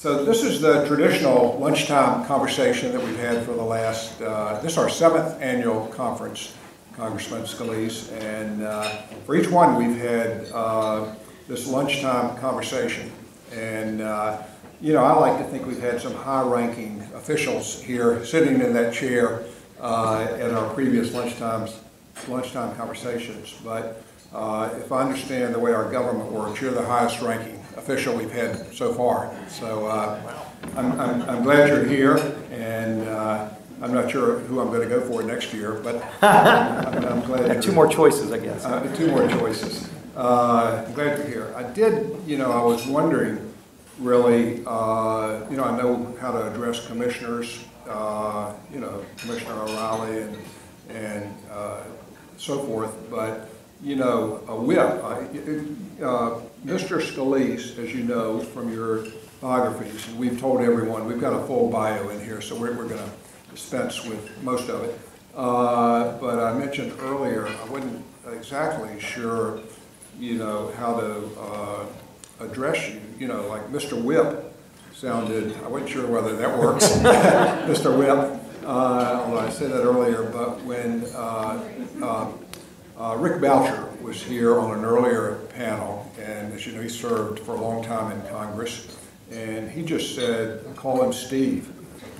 So this is the traditional lunchtime conversation that we've had for the last, this is our 7th annual conference, Congressman Scalise, and for each one we've had this lunchtime conversation. And you know, I like to think we've had some high-ranking officials here sitting in that chair at our previous lunchtime conversations. But if I understand the way our government works, you're the highest-ranking official we've had so far. So I'm glad you're here, and I'm not sure who I'm going to go for next year, but I'm glad you're here. 2 more choices, I guess. 2 more choices. I'm glad you're here. I did, you know, I was wondering, really, you know, I know how to address commissioners, you know, Commissioner O'Reilly and so forth, but, you know, a whip. Mr. Scalise, as you know from your biographies, and we've told everyone, we've got a full bio in here, so we're going to dispense with most of it. But I mentioned earlier, I wasn't exactly sure, you know, how to address you. You know, like Mr. Whip sounded, I wasn't sure whether that works, Mr. Whip. Although I said that earlier, but when Rick Boucher was here on an earlier panel, and as you know, he served for a long time in Congress, and he just said, call him Steve.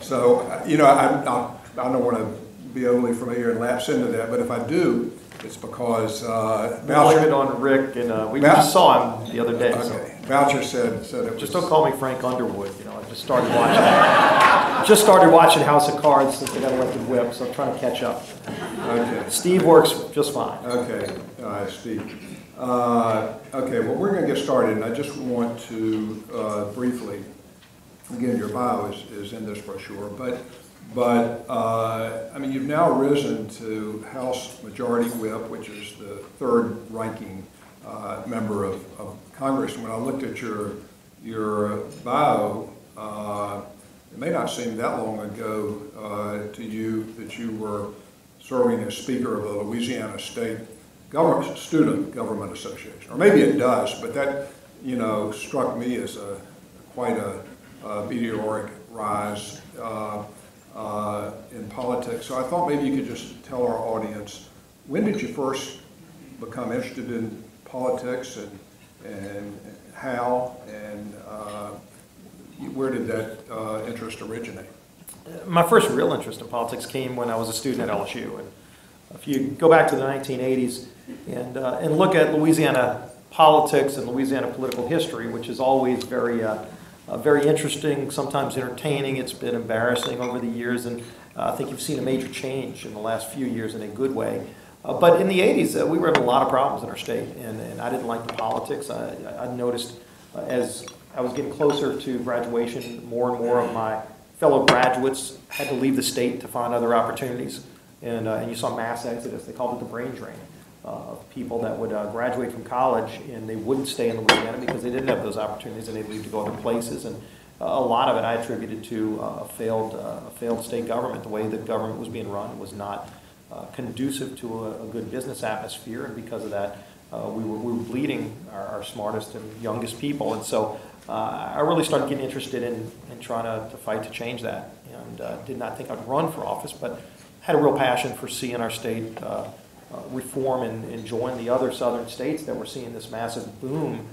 So, you know, I don't want to be overly familiar and lapse into that, but if I do, it's because Boucher it on Rick, and we just saw him the other day. Okay. So. Boucher said it was. Just don't call me Frank Underwood. You know, I just started watching House of Cards since they got elected whip, so I'm trying to catch up. Okay. Steve works just fine. Okay, Steve. Okay, well, we're going to get started, and I just want to briefly, again, your bio is in this brochure, but I mean, you've now risen to House Majority Whip, which is the 3rd ranking member of Congress. And when I looked at your bio, it may not seem that long ago to you that you were serving as Speaker of the Louisiana State Student Government Association. Or maybe it does, but that, you know, struck me as quite a meteoric rise in politics. So I thought maybe you could just tell our audience, when did you first become interested in politics, and how, and where did that interest originate? My first real interest in politics came when I was a student at LSU. And if you go back to the 1980s and look at Louisiana politics and Louisiana political history, which is always very interesting, sometimes entertaining. It's been embarrassing over the years, and I think you've seen a major change in the last few years in a good way. But in the 80s, we were having a lot of problems in our state, and I didn't like the politics. I noticed as I was getting closer to graduation, more and more of my fellow graduates had to leave the state to find other opportunities. And you saw mass exodus. They called it the brain drain of people that would graduate from college, and they wouldn't stay in Louisiana because they didn't have those opportunities, and they'd leave to go other places. And a lot of it I attributed to a failed state government. The way the government was being run was not conducive to a good business atmosphere, and because of that, we were bleeding our smartest and youngest people. And so I really started getting interested in trying to fight to change that, and did not think I'd run for office, but had a real passion for seeing our state reform and join the other southern states that were seeing this massive boom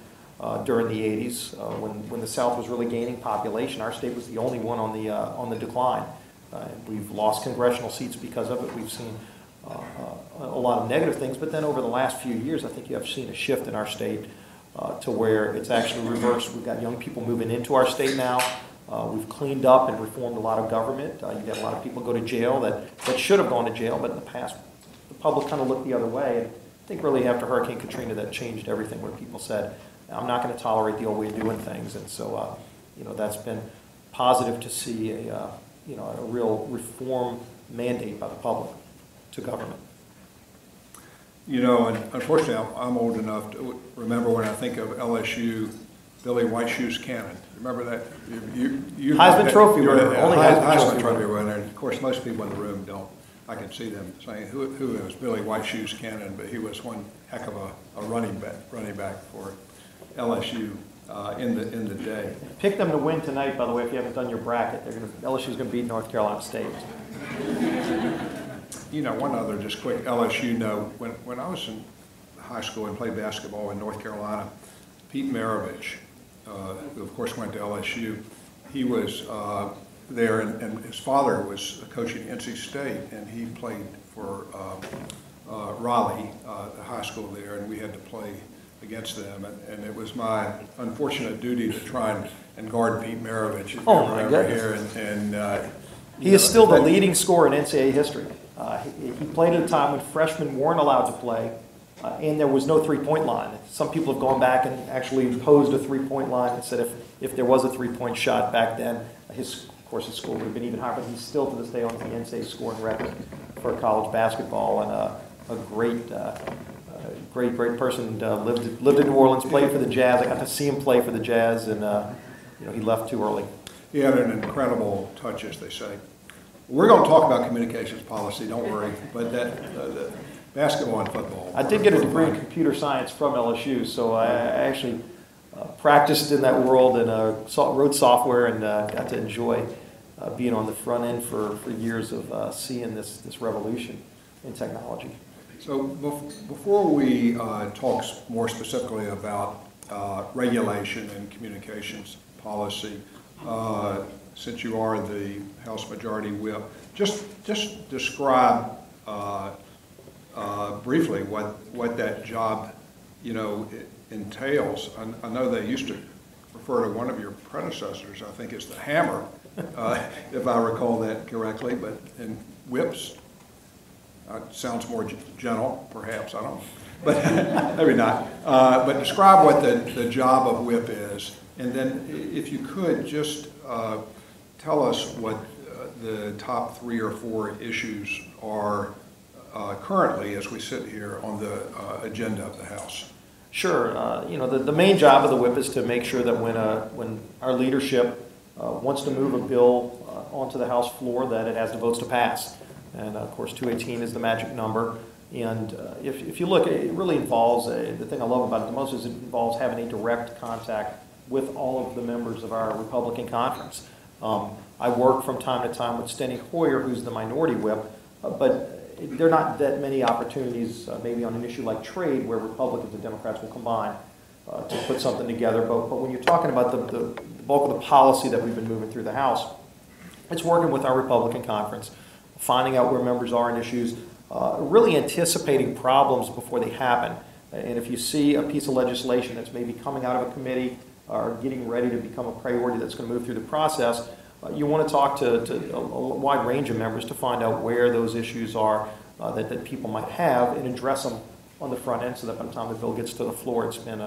during the 80s when the South was really gaining population. Our state was the only one on the decline. We've lost congressional seats because of it. We've seen a lot of negative things, but then over the last few years, I think you have seen a shift in our state to where it's actually reversed. We've got young people moving into our state now. We've cleaned up and reformed a lot of government. You've got a lot of people go to jail that should have gone to jail, but in the past, the public kind of looked the other way. And I think really after Hurricane Katrina, that changed everything, where people said, I'm not going to tolerate the old way of doing things. And so, you know, that's been positive to see a real reform mandate by the public to government. You know, and unfortunately, I'm old enough to remember when I think of LSU, Billy White Shoes Cannon. Remember that? Heisman Trophy winner. Only Heisman Trophy winner. And of course, most people in the room don't. I can see them saying, who is Billy White Shoes Cannon? But he was one heck of a running back for LSU. in the day. Pick them to win tonight, by the way, if you haven't done your bracket. LSU's going to beat North Carolina State. You know, one other just quick LSU note. When I was in high school and played basketball in North Carolina, Pete Maravich, who of course went to LSU, he was there, and his father was coaching NC State, and he played for Raleigh, the high school there, and we had to play against them, and it was my unfortunate duty to try and guard Pete Maravich. My goodness. Here, he is still the leading scorer in NCAA history. He played at a time when freshmen weren't allowed to play, and there was no three-point line. Some people have gone back and actually imposed a three-point line and said if there was a three-point shot back then, his score would have been even higher, but he's still to this day on the NCAA scoring record for college basketball, and a great person. Lived in New Orleans, played for the Jazz. I got to see him play for the Jazz, and he left too early. He had an incredible touch, as they say. We're going to talk about communications policy, don't worry, but the basketball and football. I did get a degree in computer science from LSU, so I actually practiced in that world and wrote software, and got to enjoy being on the front end for years of seeing this revolution in technology. So before we talk more specifically about regulation and communications policy, since you are the House Majority Whip, just describe briefly what that job, entails. I know they used to refer to one of your predecessors, I think, as the hammer, if I recall that correctly. But in whips, sounds more gentle, perhaps. I don't know, but maybe not. But describe what the job of whip is, and then if you could just tell us what the top 3 or 4 issues are currently as we sit here on the agenda of the House. Sure. The main job of the whip is to make sure that when our leadership wants to move a bill onto the House floor, that it has the votes to pass. And of course, 218 is the magic number. And if you look, it really involves, the thing I love about it the most is it involves having a direct contact with all of the members of our Republican conference. I work from time to time with Steny Hoyer, who's the minority whip, but there are not that many opportunities, maybe on an issue like trade, where Republicans and Democrats will combine to put something together. But when you're talking about the bulk of the policy that we've been moving through the House, it's working with our Republican conference, finding out where members are in issues, really anticipating problems before they happen. And if you see a piece of legislation that's maybe coming out of a committee or getting ready to become a priority that's going to move through the process, you want to talk to a wide range of members to find out where those issues are that people might have and address them on the front end so that by the time the bill gets to the floor, it's been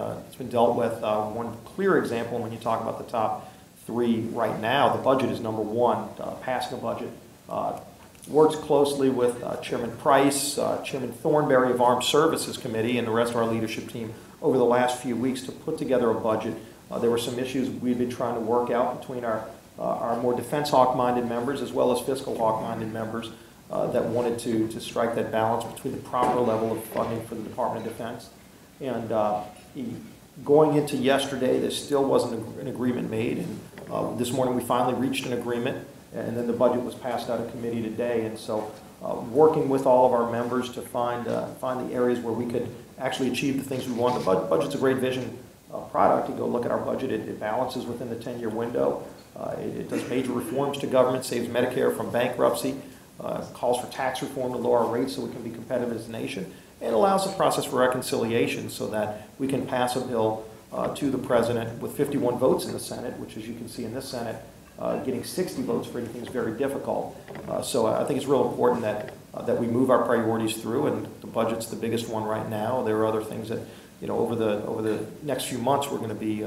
dealt with. One clear example when you talk about the top 3 right now, the budget is number 1, passing a budget. Works closely with Chairman Price, Chairman Thornberry of Armed Services Committee, and the rest of our leadership team over the last few weeks to put together a budget. There were some issues we've been trying to work out between our more defense hawk-minded members as well as fiscal hawk-minded members that wanted to strike that balance between the proper level of funding for the Department of Defense. And going into yesterday, there still wasn't an agreement made. And this morning we finally reached an agreement, and then the budget was passed out of committee today. And so working with all of our members to find the areas where we could actually achieve the things we want. The budget's a great vision product. You go look at our budget, it balances within the 10-year window. It does major reforms to government, saves Medicare from bankruptcy, calls for tax reform to lower our rates so we can be competitive as a nation, and allows the process for reconciliation so that we can pass a bill to the President with 51 votes in the Senate, which, as you can see in this Senate, getting 60 votes for anything is very difficult. So I think it's real important that we move our priorities through, and the budget's the biggest one right now. There are other things that, over the next few months we're going to be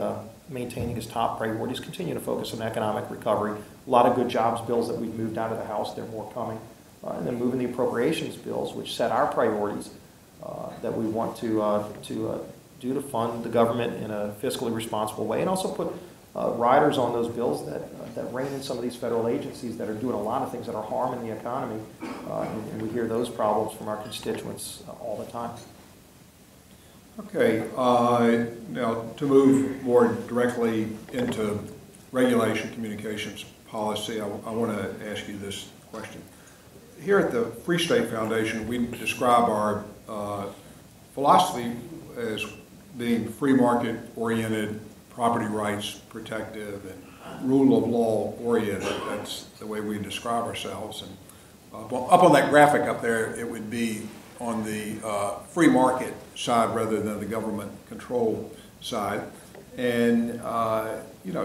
maintaining as top priorities, continue to focus on economic recovery. A lot of good jobs bills that we've moved out of the House, there are more coming. And then moving the appropriations bills, which set our priorities that we want to do to fund the government in a fiscally responsible way, and also put riders on those bills that rein in some of these federal agencies that are doing a lot of things that are harming the economy. And we hear those problems from our constituents all the time. Okay, now to move more directly into regulation communications policy, I want to ask you this question. Here at the Free State Foundation, we describe our philosophy as being free market oriented, property rights protective, and rule of law oriented. That's the way we describe ourselves. And well, up on that graphic up there, it would be on the free market side rather than the government control side. And,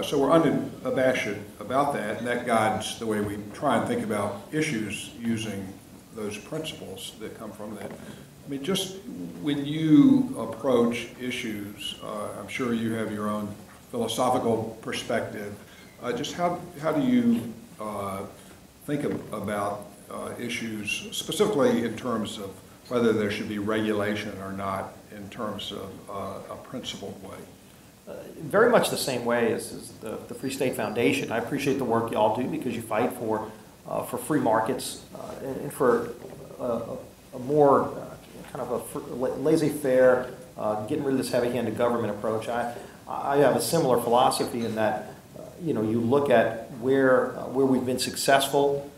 so we're unabashed about that, and that guides the way we try and think about issues using those principles that come from that. I mean, just when you approach issues, I'm sure you have your own philosophical perspective. Just how do you think about issues, specifically in terms of whether there should be regulation or not, in terms of a principled way? Very much the same way as the Free State Foundation. I appreciate the work y'all do because you fight for free markets and for a more kind of a laissez-faire, getting rid of this heavy-handed government approach. I have a similar philosophy in that, you look at where we've been successful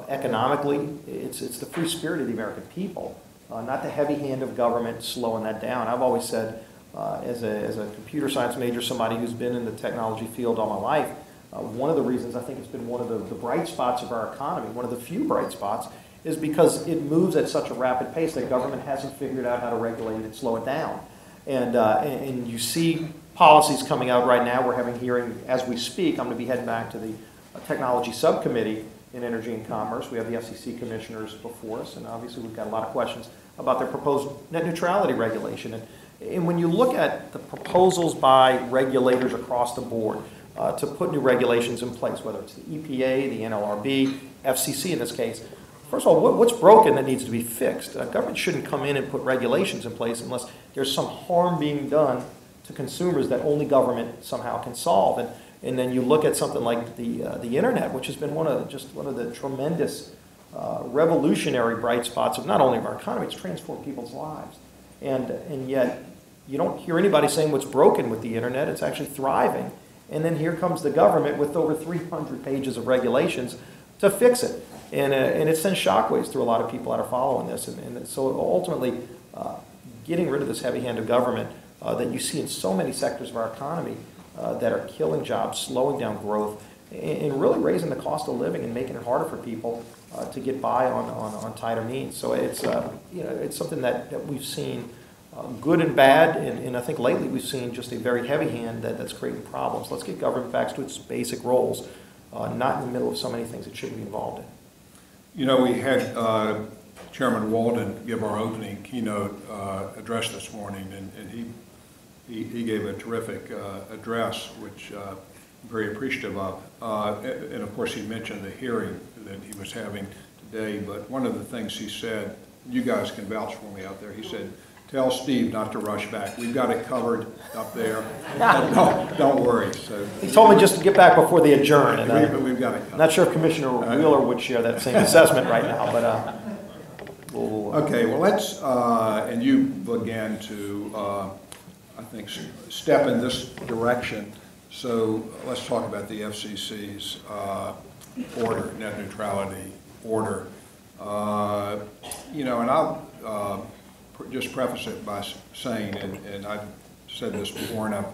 economically. It's the free spirit of the American people, not the heavy hand of government slowing that down. I've always said, as a computer science major, somebody who's been in the technology field all my life, one of the reasons I think it's been one of the bright spots of our economy, one of the few bright spots, is because it moves at such a rapid pace that government hasn't figured out how to regulate it and slow it down. And you see policies coming out right now. We're having hearing as we speak. I'm going to be heading back to the technology subcommittee in Energy and Commerce. We have the FCC commissioners before us, and obviously we've got a lot of questions about their proposed net neutrality regulation. And when you look at the proposals by regulators across the board to put new regulations in place, whether it's the EPA, the NLRB, FCC in this case, first of all, what's broken that needs to be fixed? Government shouldn't come in and put regulations in place unless there's some harm being done to consumers that only government somehow can solve. And then you look at something like the internet, which has been one of the tremendous revolutionary bright spots of not only of our economy, it's transformed people's lives. And yet you don't hear anybody saying what's broken with the internet. It's actually thriving. And then here comes the government with over 300 pages of regulations to fix it. And it sends shockwaves through a lot of people that are following this. And so ultimately, getting rid of this heavy hand of government that you see in so many sectors of our economy that are killing jobs, slowing down growth, and really raising the cost of living and making it harder for people to get by on tighter means. So it's something that we've seen good and bad, and I think lately we've seen just a very heavy hand that's creating problems. Let's get government back to its basic roles, not in the middle of so many things it shouldn't be involved in. We had Chairman Walden give our opening keynote address this morning, and he gave a terrific address, which I'm very appreciative of. And of course, he mentioned the hearing that he was having today, but one of the things he said, you guys can vouch for me out there, he said, "Tell Steve not to rush back. We've got it covered up there. Don't worry." So he told me just to get back before they adjourn. And we've got it covered. Not sure if Commissioner Wheeler would share that same assessment right now, but okay, well, let's, and you began to, I think, step in this direction. So let's talk about the FCC's order, net neutrality order. And I'll just preface it by saying, and I've said this before, and I've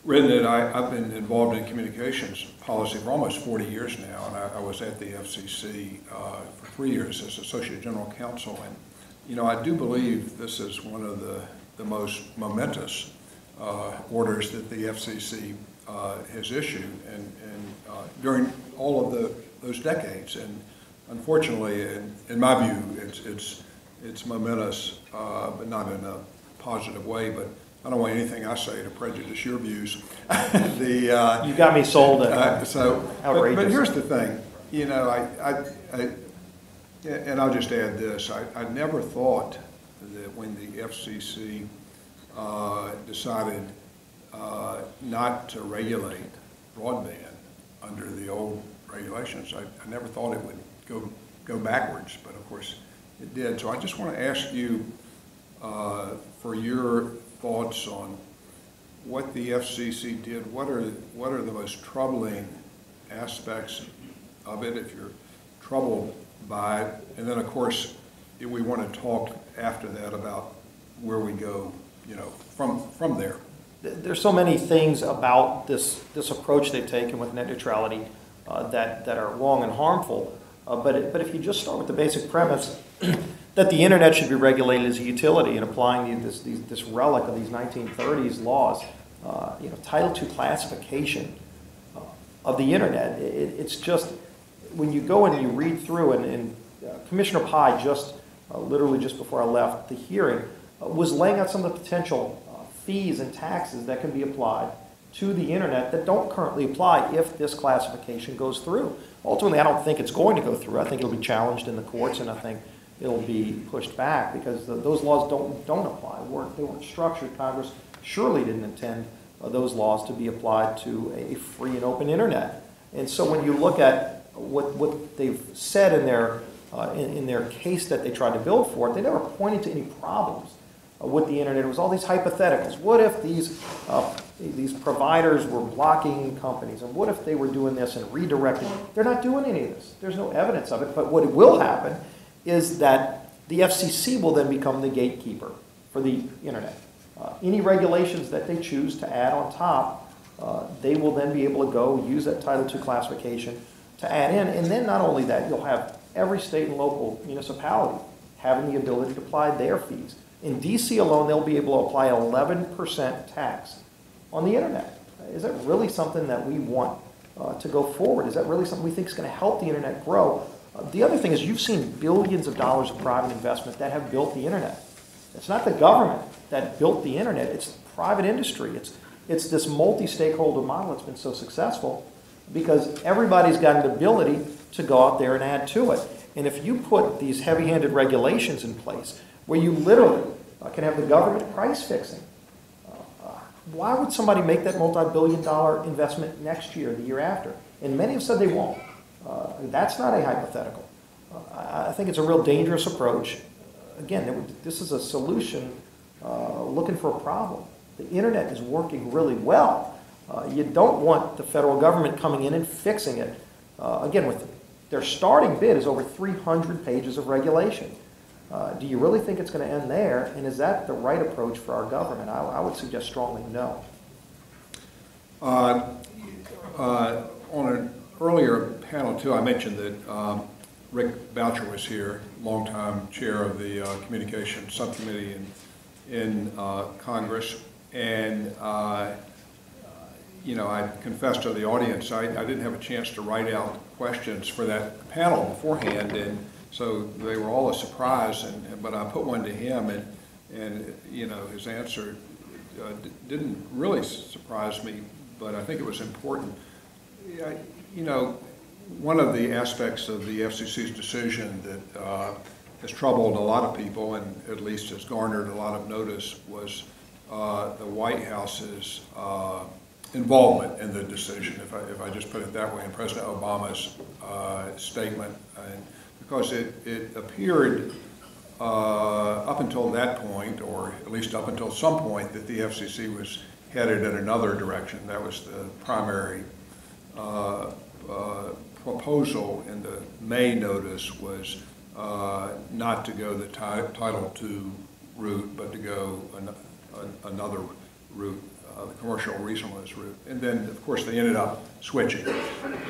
written it, I've been involved in communications policy for almost 40 years now, and I was at the FCC for 3 years as Associate General Counsel, and I do believe this is one of the most momentous orders that the FCC has issued, and during all of those decades, and unfortunately, in my view, it's momentous, but not in a positive way. But I don't want anything I say to prejudice your views. You got me sold. Outrageous. But here's the thing, and I'll just add this: I never thought that when the FCC decided not to regulate broadband under the old regulations, I never thought it would go backwards, but of course it did. So I just want to ask you for your thoughts on what the FCC did. What are the most troubling aspects of it, if you're troubled by it? And then, of course, we want to talk after that about where we go, from there. There's so many things about this approach they've taken with net neutrality that are wrong and harmful. But if you just start with the basic premise that the internet should be regulated as a utility and applying this relic of these 1930s laws, Title II classification of the internet, it's just, when you go and you read through, and Commissioner Pai literally just before I left the hearing, was laying out some of the potential fees and taxes that can be applied to the internet that don't currently apply if this classification goes through. Ultimately, I don't think it's going to go through. I think it'll be challenged in the courts, and I think it'll be pushed back because those laws don't apply. They weren't structured. Congress surely didn't intend those laws to be applied to a free and open internet. And so when you look at what they've said in their case that they tried to build for it, they never pointed to any problems with the internet. It was all these hypotheticals. What if these providers were blocking companies, and what if they were doing this and redirecting? They're not doing any of this. There's no evidence of it. But what will happen is that the FCC will then become the gatekeeper for the internet. Any regulations that they choose to add on top, they will then be able to go use that Title II classification to add in. And then not only that, you'll have every state and local municipality having the ability to apply their fees. In D.C. alone, they'll be able to apply 11% tax on the internet. Is that really something that we want to go forward? Is that really something we think is going to help the internet grow? The other thing is, you've seen billions of dollars of private investment that have built the internet. It's not the government that built the internet. It's private industry. It's this multi-stakeholder model that's been so successful because everybody's got an ability to go out there and add to it. And if you put these heavy-handed regulations in place where you literally can have the government price fixing, why would somebody make that multi-billion-dollar investment next year, the year after? And many have said they won't. That's not a hypothetical. I think it's a real dangerous approach. Again, this is a solution looking for a problem. The internet is working really well. You don't want the federal government coming in and fixing it. Again, with their starting bid is over 300 pages of regulation. Do you really think it's going to end there? And is that the right approach for our government? I would suggest strongly no. On an earlier panel, too, I mentioned that Rick Boucher was here, longtime chair of the Communications Subcommittee in Congress. And, I confessed to the audience, I didn't have a chance to write out questions for that panel beforehand. And so they were all a surprise, but I put one to him, and his answer didn't really surprise me, but I think it was important. One of the aspects of the FCC's decision that has troubled a lot of people, and at least has garnered a lot of notice, was the White House's involvement in the decision, if I just put it that way, in President Obama's statement. And because it appeared up until that point, or at least up until some point, that the FCC was headed in another direction. That was the primary proposal in the May notice, was not to go the Title II route, but to go another route, the commercial reasonableness route. And then, of course, they ended up switching.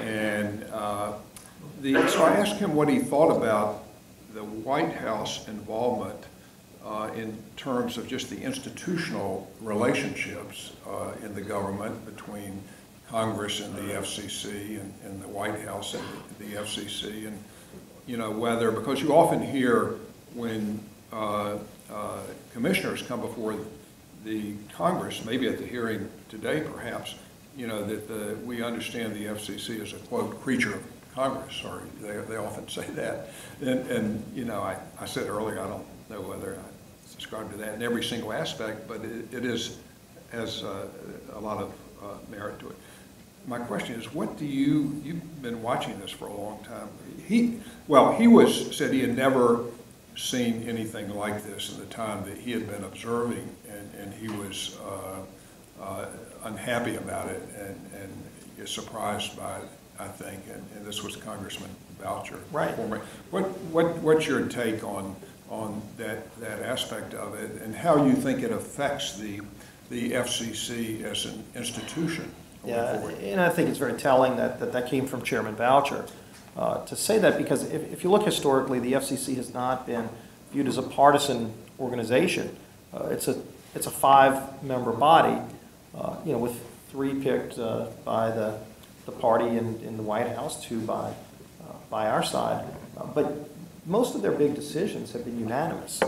And so I asked him what he thought about the White House involvement in terms of just the institutional relationships in the government between Congress and the FCC, and the White House and the FCC, and whether, because you often hear when commissioners come before the Congress, maybe at the hearing today perhaps, that we understand the FCC as a, quote, creature of Congress, or they often say that. And I said earlier, I don't know whether I subscribe to that in every single aspect, but it has a lot of merit to it. My question is, you've been watching this for a long time. He said he had never seen anything like this in the time that he had been observing, and he was unhappy about it and is surprised by it, I think, and this was Congressman Boucher. Right. What's your take on that aspect of it, and how you think it affects the FCC as an institution going forward? And I think it's very telling that came from Chairman Boucher. To say that, because if you look historically, the FCC has not been viewed as a partisan organization. It's a 5-member body, with 3 picked by the party in the White House, 2 by our side. But most of their big decisions have been unanimous,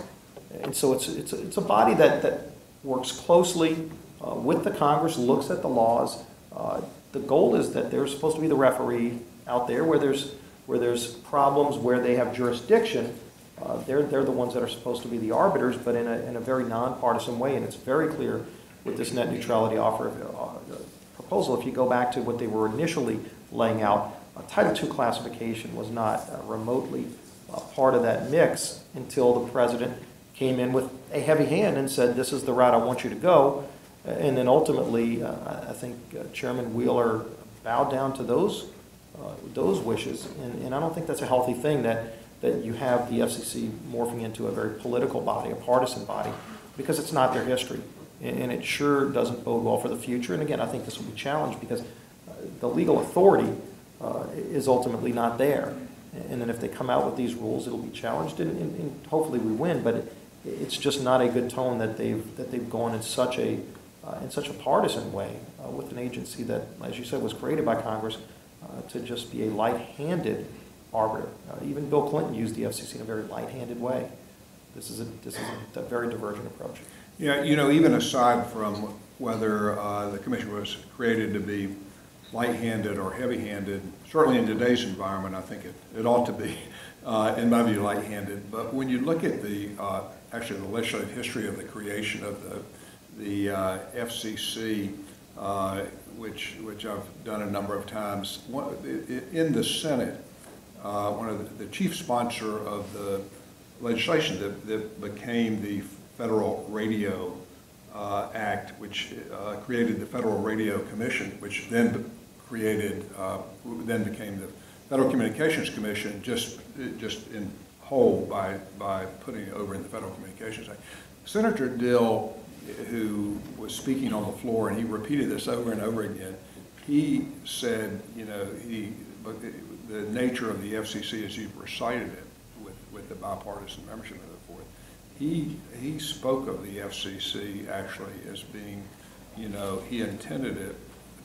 and so it's a body that works closely with the Congress, looks at the laws. The goal is that they're supposed to be the referee out there where there's problems, where they have jurisdiction. They're the ones that are supposed to be the arbiters, but in a very nonpartisan way. And it's very clear with this net neutrality proposal. If you go back to what they were initially laying out, Title II classification was not remotely part of that mix until the president came in with a heavy hand and said, "This is the route I want you to go." And then ultimately, I think Chairman Wheeler bowed down to those wishes, and I don't think that's a healthy thing, that you have the FCC morphing into a very political body, a partisan body, because it's not their history, and it sure doesn't bode well for the future. And again, I think this will be challenged because the legal authority is ultimately not there, and then if they come out with these rules, it'll be challenged, and hopefully we win. But it's just not a good tone that they've gone in such a partisan way with an agency that, as you said, was created by Congress to just be a light-handed arbiter. Even Bill Clinton used the FCC in a very light-handed way. This is a very divergent approach. Yeah, even aside from whether the commission was created to be light-handed or heavy-handed, certainly in today's environment, I think it ought to be, in my view, light-handed. But when you look at the legislative history of the creation of the FCC, which I've done a number of times, in the Senate, one of the chief sponsor of the legislation that became the Federal Radio Act, which created the Federal Radio Commission, which then became the Federal Communications Commission, just in whole by putting it over in the Federal Communications Act. Senator Dill, who was speaking on the floor, and he repeated this over and over again, he said, the nature of the FCC as you've recited it with the bipartisan membership and so forth, he spoke of the FCC actually as being, he intended it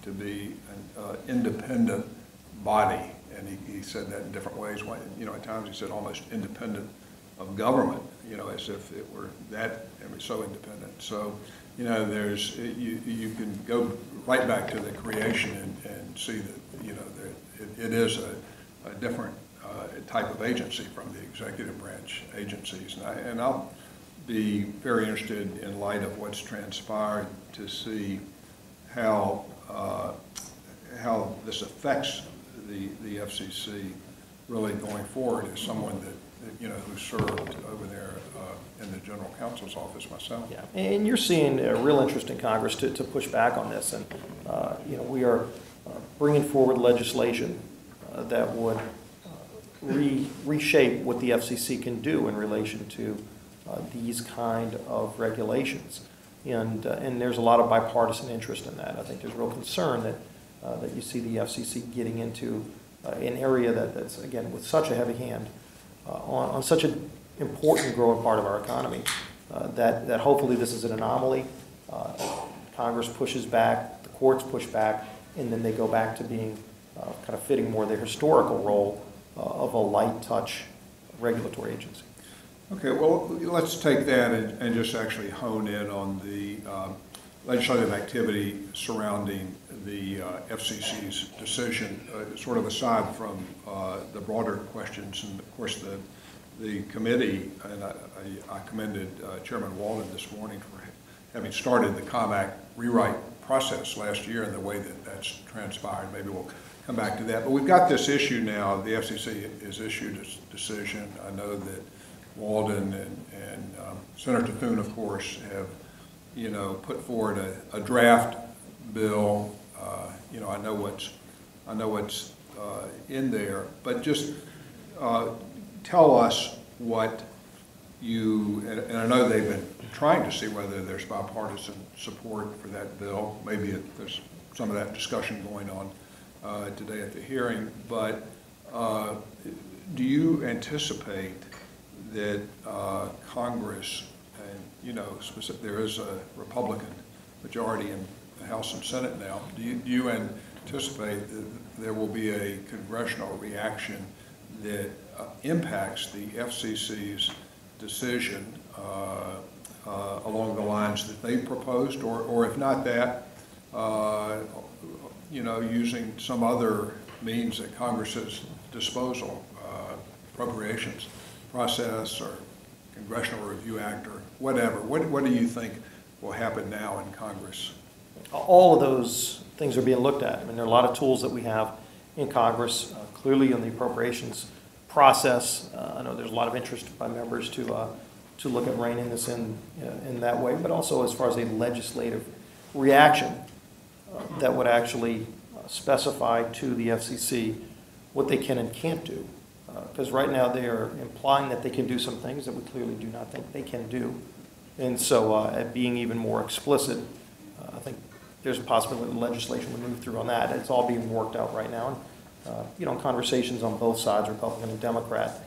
to be an independent body, and he said that in different ways. At times he said almost independent of government, as if it were so independent. So, you can go right back to the creation and see that, it is a different type of agency from the executive branch agencies. And I'll be very interested, in light of what's transpired, to see how this affects the FCC really going forward, as someone that who served over there in the General Counsel's office myself. Yeah, and you're seeing a real interest in Congress to push back on this, and we are bringing forward legislation that would reshape what the FCC can do in relation to these kind of regulations, and there's a lot of bipartisan interest in that. I think there's real concern that you see the FCC getting into an area that's, again, with such a heavy hand on such an important growing part of our economy, that hopefully this is an anomaly. Congress pushes back, the courts push back, and then they go back to being kind of fitting more their historical role of a light touch regulatory agency. Okay, well, let's take that and just actually hone in on the legislative activity surrounding the FCC's decision, sort of aside from the broader questions. And of course, the committee, and I commended Chairman Walden this morning for having started the COM Act rewrite process last year, and the way that's transpired. Maybe we'll come back to that. But we've got this issue now. The FCC has issued its decision. I know that Walden and Senator Thune, of course, have, put forward a draft bill. I know what's in there, but just tell us what and I know they've been trying to see whether there's bipartisan support for that bill. Maybe there's some of that discussion going on today at the hearing, but do you anticipate that Congress, and there is a Republican majority in the House and Senate now, do you anticipate that there will be a congressional reaction that impacts the FCC's decision along the lines that they proposed, or if not that, using some other means at Congress's disposal, appropriations process or Congressional Review Act or whatever. What do you think will happen now in Congress? All of those things are being looked at. I mean, there are a lot of tools that we have in Congress, clearly in the appropriations process. I know there's a lot of interest by members to look at reining this in that way, but also as far as a legislative reaction that would actually specify to the FCC what they can and can't do. Because right now they are implying that they can do some things that we clearly do not think they can do. And so at being even more explicit, I think there's a possibility the legislation would move through on that. It's all being worked out right now. Conversations on both sides, Republican and Democrat,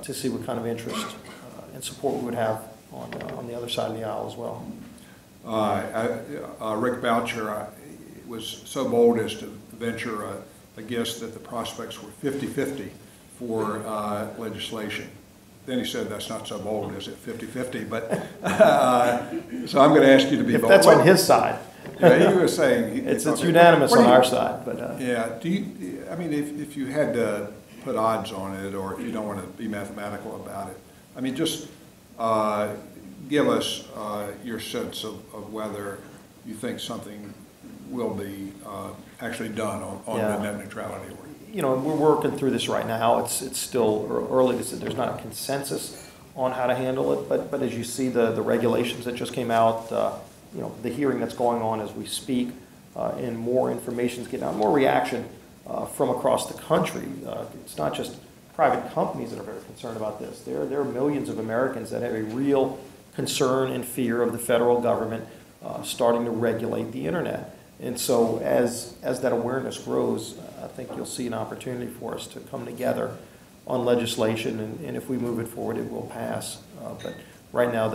to see what kind of interest and support we would have on the other side of the aisle as well. Rick Boucher was so bold as to venture a guess that the prospects were 50-50 for legislation. Then he said that's not so bold, is it, 50-50? But so I'm going to ask you to be bold. If that's on his side. Yeah, he was saying it's unanimous on our side. But yeah, if you had to put odds on it, or if you don't want to be mathematical about it, just give us your sense of whether you think something will be actually done on the net neutrality. We're working through this right now. It's still early. There's not a consensus on how to handle it, but as you see the regulations that just came out, the hearing that's going on as we speak, and more information is getting out, more reaction from across the country. It's not just private companies that are very concerned about this. There are millions of Americans that have a real concern and fear of the federal government starting to regulate the internet. And so as that awareness grows, I think you'll see an opportunity for us to come together on legislation, and if we move it forward, it will pass. But right now,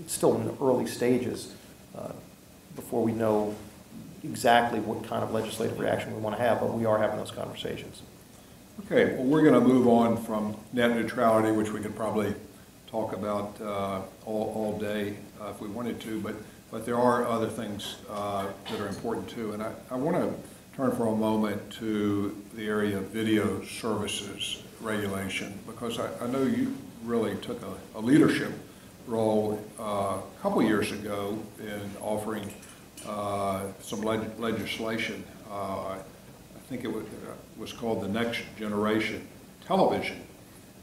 it's still in the early stages before we know exactly what kind of legislative reaction we want to have, but we are having those conversations. Okay, well, we're going to move on from net neutrality, which we could probably talk about all day if we wanted to, but there are other things that are important too. And I want to turn for a moment to the area of video services regulation, because I know you really took a leadership role a couple years ago in offering some legislation. I think it was called the Next Generation Television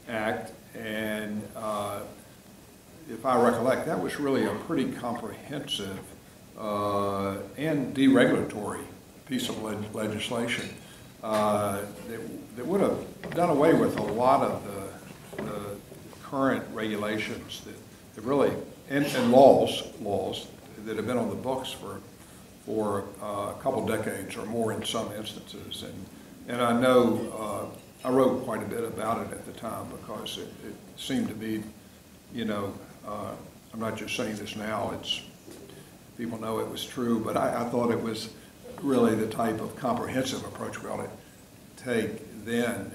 Act, and if I recollect, that was really a pretty comprehensive and deregulatory piece of legislation that would have done away with a lot of the current regulations that really, and laws that have been on the books for a couple decades or more in some instances. And I know I wrote quite a bit about it at the time, because it seemed to be, I'm not just saying this now, people know it was true, but I thought it was really the type of comprehensive approach we ought to take then,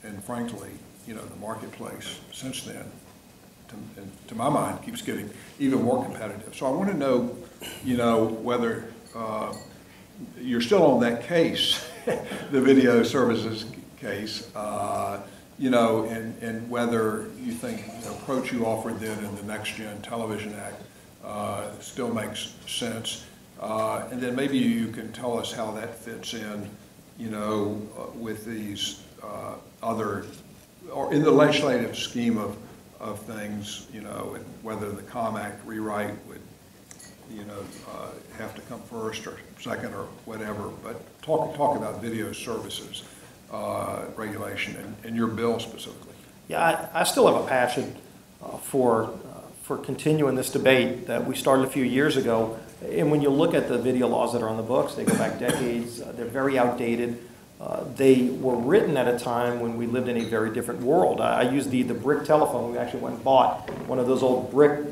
and frankly, the marketplace since then, to my mind, keeps getting even more competitive. So I want to know, whether you're still on that case, the video services case, and whether you think the approach you offered then in the Next Gen Television Act still makes sense. And then maybe you can tell us how that fits in, with these other, or in the legislative scheme of things, you know, and whether the COM Act rewrite would, you know, have to come first or second or whatever. But talk about video services regulation and your bill specifically. Yeah, I still have a passion for continuing this debate that we started a few years ago. And when you look at the video laws that are on the books, they go back decades. They're very outdated. They were written at a time when we lived in a very different world. I used the brick telephone. We actually went and bought one of those old brick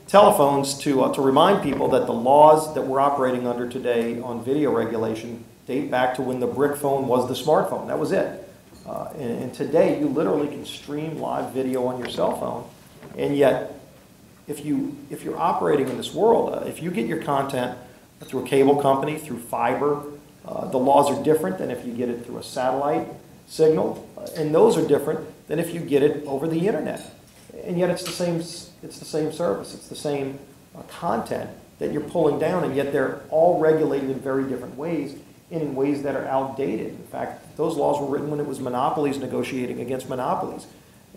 telephones to remind people that the laws that we're operating under today on video regulation date back to when the brick phone was the smartphone. That was it. And today, you literally can stream live video on your cell phone. And yet, if you're operating in this world, if you get your content through a cable company, through fiber, the laws are different than if you get it through a satellite signal, and those are different than if you get it over the internet. And yet it's the same service, it's the same content that you're pulling down, and yet they're all regulated in very different ways, and in ways that are outdated. In fact, those laws were written when it was monopolies negotiating against monopolies,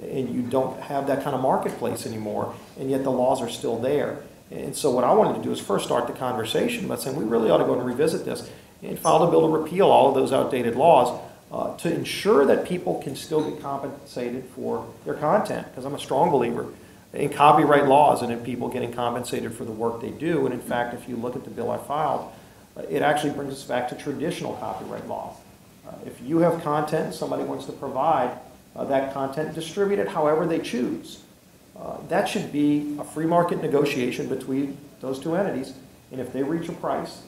and you don't have that kind of marketplace anymore, and yet the laws are still there. And so what I wanted to do is first start the conversation by saying we really ought to go and revisit this and file a bill to repeal all of those outdated laws to ensure that people can still get compensated for their content, because I'm a strong believer in copyright laws and in people getting compensated for the work they do. And in fact, if you look at the bill I filed, it actually brings us back to traditional copyright law. If you have content, somebody wants to provide that content, distribute it however they choose. That should be a free market negotiation between those two entities, and if they reach a price,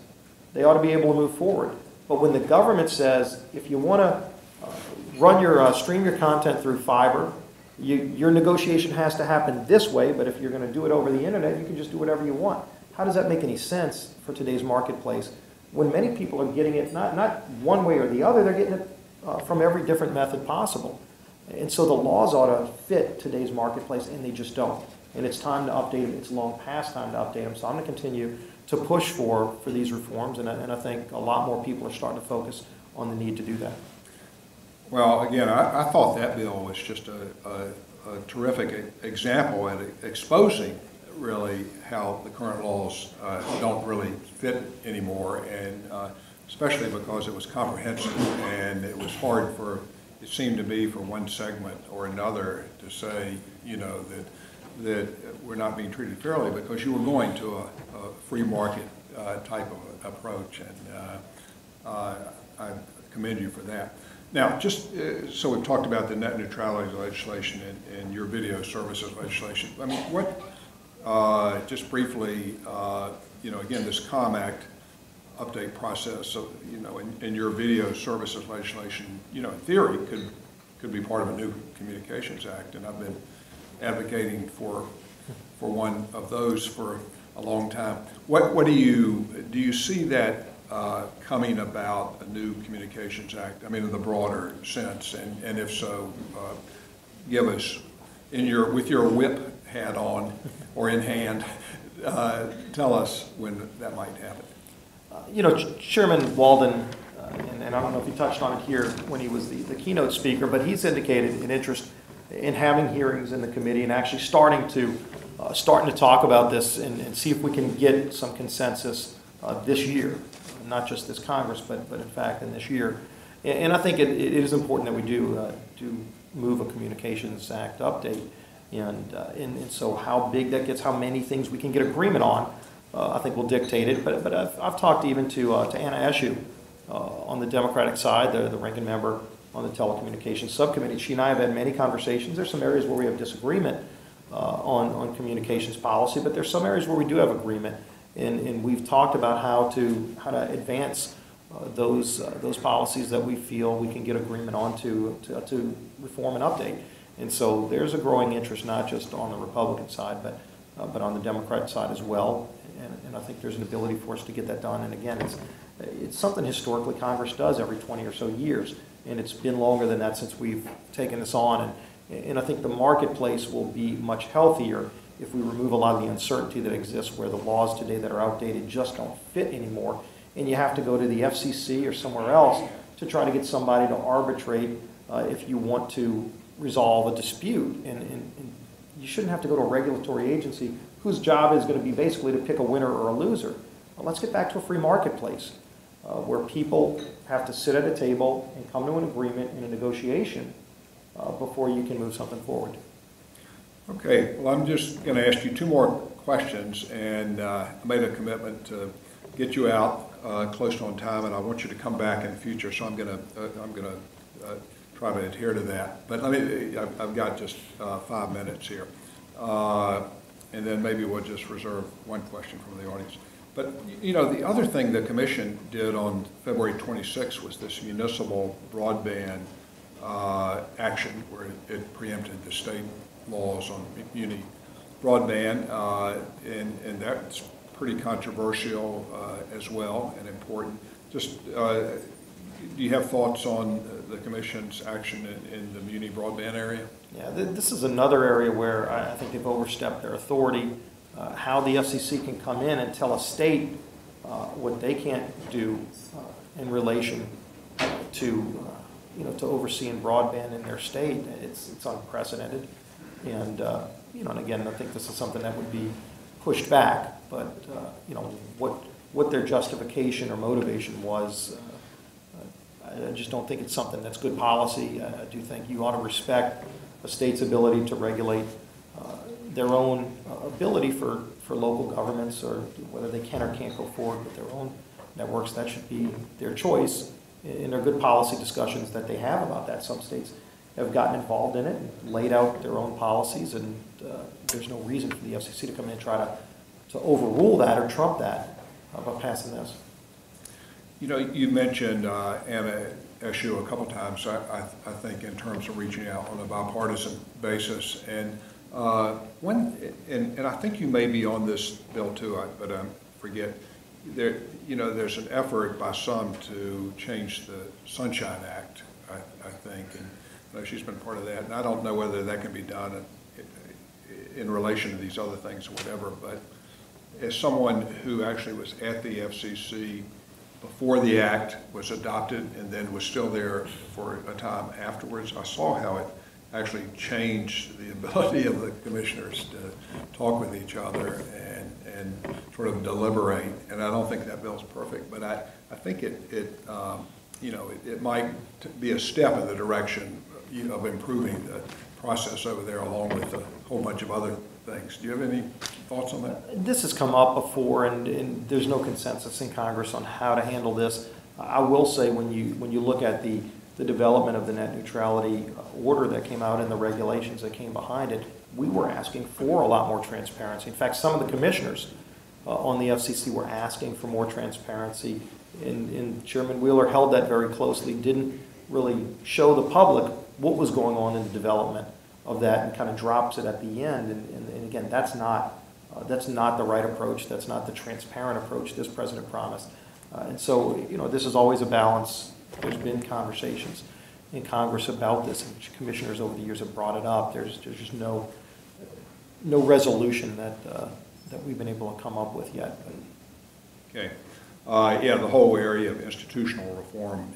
they ought to be able to move forward. But when the government says, if you want to stream your content through fiber, your negotiation has to happen this way, but if you're going to do it over the internet, you can just do whatever you want. How does that make any sense for today's marketplace when many people are getting it not one way or the other, they're getting it from every different method possible. And so the laws ought to fit today's marketplace, and they just don't. And it's time to update them. It's long past time to update them. So I'm going to continue to push for these reforms, and I think a lot more people are starting to focus on the need to do that. Well, again, I thought that bill was just a terrific example at exposing really how the current laws don't really fit anymore, and especially because it was comprehensive and it was hard for, it seemed to be, for one segment or another to say, you know, that we're not being treated fairly because you were going to a free market type of approach, and I commend you for that. Now, just so we've talked about the net neutrality legislation and your video services legislation. I mean, what, just briefly, you know, again, this COM Act update process, so, you know, in your video services legislation, you know, in theory, could be part of a new Communications Act, and I've been advocating for one of those for a long time. What do you see that coming about, a new Communications Act? I mean, in the broader sense, and if so, give us with your whip hat on or in hand, tell us when that might happen. You know, Chairman Walden, and I don't know if he touched on it here when he was the keynote speaker, but he's indicated an interest in having hearings in the committee and actually starting to talk about this and see if we can get some consensus this year, not just this Congress, but in fact in this year. And I think it is important that we do move a Communications Act update, and so how big that gets, how many things we can get agreement on, I think will dictate it. But I've talked even to Anna Eshoo on the Democratic side, the ranking member on the Telecommunications Subcommittee. She and I have had many conversations. There's some areas where we have disagreement on communications policy, but there's some areas where we do have agreement, and we've talked about how to advance those policies that we feel we can get agreement on to reform and update. And so there's a growing interest not just on the Republican side, but on the Democrat side as well. And I think there's an ability for us to get that done. And again, it's something historically Congress does every 20 or so years, and it's been longer than that since we've taken this on. And I think the marketplace will be much healthier if we remove a lot of the uncertainty that exists where the laws today that are outdated just don't fit anymore, and you have to go to the FCC or somewhere else to try to get somebody to arbitrate if you want to resolve a dispute. And you shouldn't have to go to a regulatory agency whose job is going to be basically to pick a winner or a loser. Well, let's get back to a free marketplace where people have to sit at a table and come to an agreement in a negotiation before you can move something forward. Okay, well, I'm just going to ask you two more questions, and I made a commitment to get you out close to on time, and I want you to come back in the future, so I'm going to try to adhere to that. But I've got just 5 minutes here, and then maybe we'll just reserve one question from the audience. But, you know, the other thing the commission did on February 26th was this municipal broadband action where it preempted the state laws on muni broadband, and that's pretty controversial as well and important. Just, do you have thoughts on the commission's action in the muni broadband area? Yeah, this is another area where I think they've overstepped their authority. How the FCC can come in and tell a state what they can't do in relation to to overseeing broadband in their state, it's unprecedented. And and again, I think this is something that would be pushed back. But what their justification or motivation was, I just don't think it's something that's good policy. I do think you ought to respect a state's ability to regulate their own ability for local governments, or whether they can or can't go forward with their own networks. That should be their choice. And there are good policy discussions that they have about that. Some states have gotten involved in it and laid out their own policies, and there's no reason for the FCC to come in and try to overrule that or trump that by passing this. You know, you mentioned MSU a couple times, I think, in terms of reaching out on a bipartisan basis. And and I think you may be on this bill too, but I forget. There's an effort by some to change the Sunshine Act, I think, and she's been part of that. And I don't know whether that can be done in relation to these other things or whatever, but as someone who actually was at the FCC before the act was adopted and then was still there for a time afterwards, I saw how it actually changed the ability of the commissioners to talk with each other and sort of deliberate. And I don't think that bill's perfect, but I think it might be a step in the direction of improving the process over there, along with a whole bunch of other things. Do you have any thoughts on that? This has come up before, and there's no consensus in Congress on how to handle this. I will say, when you look at the development of the net neutrality order that came out and the regulations that came behind it, we were asking for a lot more transparency. In fact, some of the commissioners on the FCC were asking for more transparency, and Chairman Wheeler held that very closely, didn't really show the public what was going on in the development of that, and kind of drops it at the end. And again, that's not the right approach. That's not the transparent approach this president promised. And so, this is always a balance. There's been conversations in Congress about this, and commissioners over the years have brought it up. There's just no resolution that we've been able to come up with yet. Okay. Yeah, the whole area of institutional reform,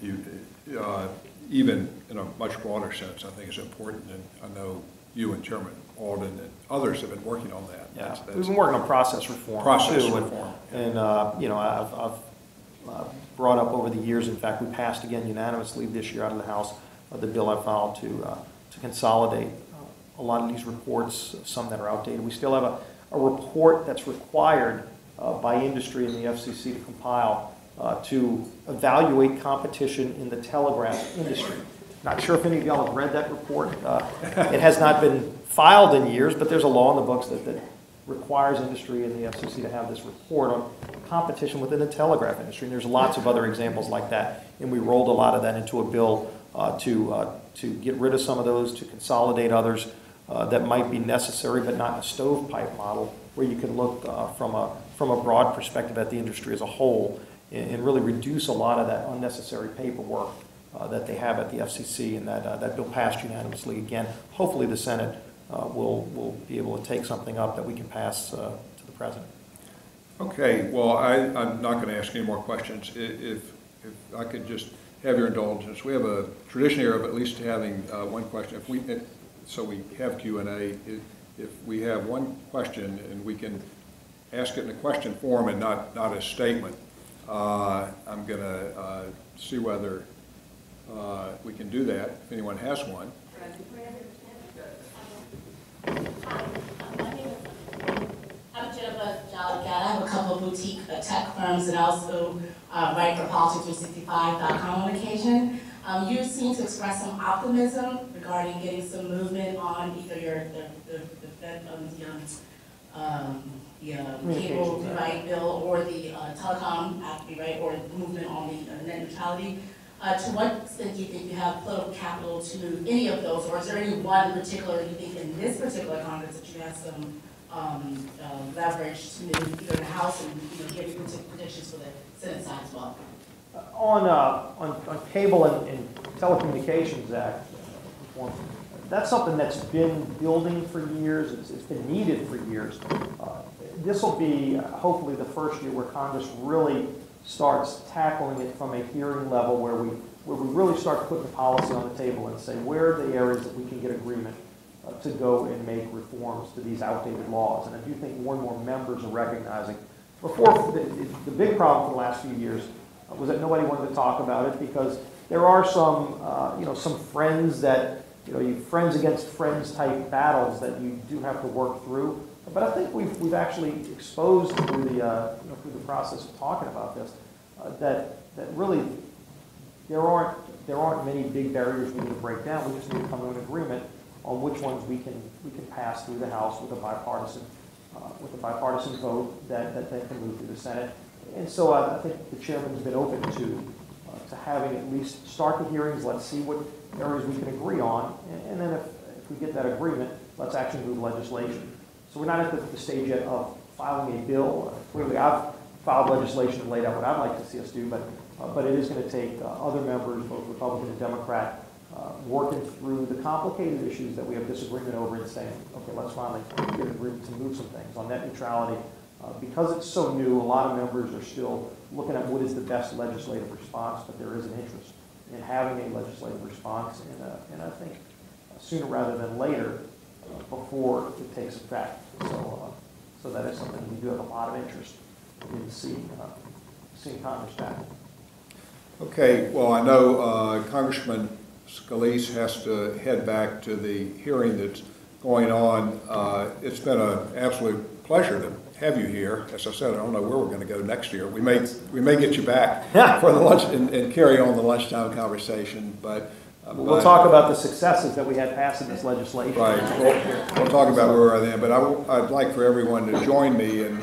even in a much broader sense, I think is important. And I know you and Chairman Alden and others have been working on that. Yeah, we've been working on process reform too. And I've brought up over the years. In fact, we passed again unanimously this year out of the House the bill I filed to consolidate a lot of these reports, some that are outdated. We still have a report that's required by industry and the FCC to compile to evaluate competition in the telegraph industry. Not sure if any of y'all have read that report. It has not been filed in years, but there's a law in the books that requires industry and the FCC to have this report on competition within the telegraph industry. And there's lots of other examples like that. And we rolled a lot of that into a bill to get rid of some of those, to consolidate others that might be necessary, but not in a stovepipe model, where you can look from a broad perspective at the industry as a whole and really reduce a lot of that unnecessary paperwork that they have at the FCC. And that bill passed unanimously again. Hopefully the Senate will be able to take something up that we can pass to the President. Okay, well, I'm not going to ask any more questions. If I could just have your indulgence. We have a tradition here of at least having one question. So we have Q&A. if we have one question and we can ask it in a question form and not a statement, I'm going to see whether we can do that, if anyone has one. I have a couple of boutique tech firms and also write for Politics365.com on occasion. You seem to express some optimism regarding getting some movement on either the cable rewrite bill or the telecom act rewrite or movement on the net neutrality. To what extent do you think you have political capital to move any of those, or is there any one in particular you think in this particular Congress that you have some leverage to move either in the House and give you predictions for the Senate side as well? On cable and Telecommunications Act reform, that's something that's been building for years. It's been needed for years. This will be hopefully the first year where Congress really starts tackling it from a hearing level, where we really start putting the policy on the table and say where are the areas that we can get agreement to go and make reforms to these outdated laws. And I do think more and more members are recognizing. Before, the big problem for the last few years was that nobody wanted to talk about it because there are some friends that, you friends against friends type battles that you do have to work through. But I think we've actually exposed through the process of talking about this that really there aren't many big barriers we need to break down. We just need to come to an agreement on which ones we can pass through the House with a bipartisan vote that then can move through the Senate. And so I think the chairman's been open to having at least start the hearings. Let's see what areas we can agree on, and then if we get that agreement, let's actually move legislation. So we're not at the stage yet of filing a bill. Clearly, I've filed legislation and laid out what I'd like to see us do, but it is going to take other members, both Republican and Democrat, working through the complicated issues that we have disagreement over and saying, okay, let's finally get an agreement to move some things on net neutrality. Because it's so new, a lot of members are still looking at what is the best legislative response, but there is an interest in having a legislative response, and I think sooner rather than later, before it takes effect. So that is something we do have a lot of interest in seeing Congress tackle. Okay, well, I know Congressman Scalise has to head back to the hearing that's going on. It's been an absolute pleasure to have you here. As I said, I don't know where we're going to go next year. We may get you back for the lunch and carry on the lunchtime conversation, but we'll talk about the successes that we had passing this legislation. Right. We'll talk about where we are then, but I'd like for everyone to join me in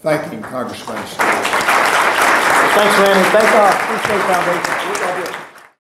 thanking Congressman Scalise. Thanks, Randy. Thanks, Free State Foundation.